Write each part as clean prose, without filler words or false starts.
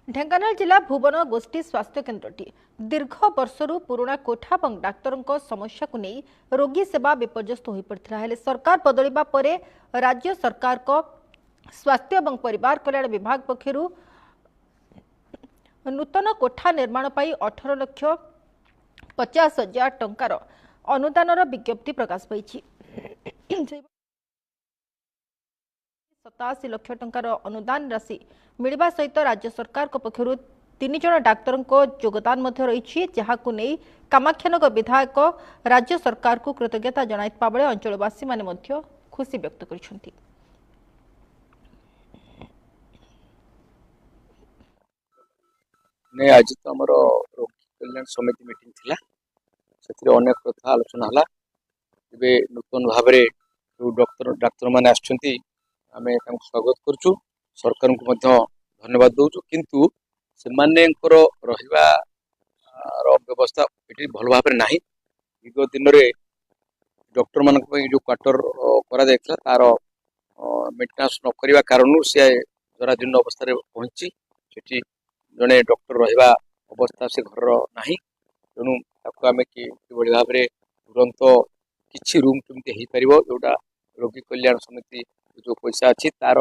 ढेंकानाल जिला भुवन गोष्ठी स्वास्थ्य केन्द्रटी दीर्घ वर्षर पुराणा कोठा और डाक्तर समस्या को नहीं रोगी सेवा विपर्यस्त हो पड़ता है। सरकार बदलवा पर राज्य सरकार को स्वास्थ्य और परिवार कल्याण विभाग पक्षर नूतन कोठा निर्माण पर 18,50,000 टंकार अनुदान विज्ञप्ति प्रकाश पाई। 87 लाख टंकार अनुदान राशि मिलवा सहित राज्य सरकार पक्षर 3 जन डाक्तर योगदान रही, जहां नहीं कामाख्यानगर विधायक राज्य सरकार को कृतज्ञता जनाइता बेले अंचलवासी माने खुशी व्यक्त कर। आज तो आम रोगी कल्याण समिति मीटिंग थिला से अनेक कथा आलोचना है। नूतन भाव डॉक्टर डाक्तर मैंने आम स्वागत करुँ, सरकार को धन्यवाद दौचु, किंतु से व्यवस्था ये भल भाव ना। विगत दिन में डॉक्टर मान जो क्वार्टर तार मेन्टेनांस न करने कारण सी जराजीर्ण अवस्था पहुंची से जड़े डॉक्टर रहा अवस्था से घर ना। तेणु आम कि भाव में तुरंत किसी रूम केमती हो पार जोटा रोगी कल्याण समिति जो पैसा अच्छी तार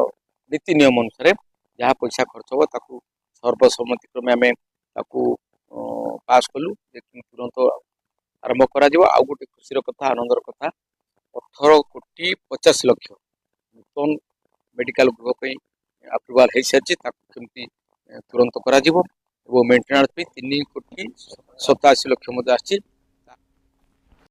नीति नियम अनुसार जहाँ पैसा खर्च हो सर्वसम्मति क्रमे आम पास कलु तुरंत आरंभ कर। गोटे खुशी कथा आनंदर कथा 18,50,00,000 नूतन मेडिकल गृह अप्रुवाल हो सारी केमती तुरंत करा मेन्टेनांस 3,87,00,000 आसी।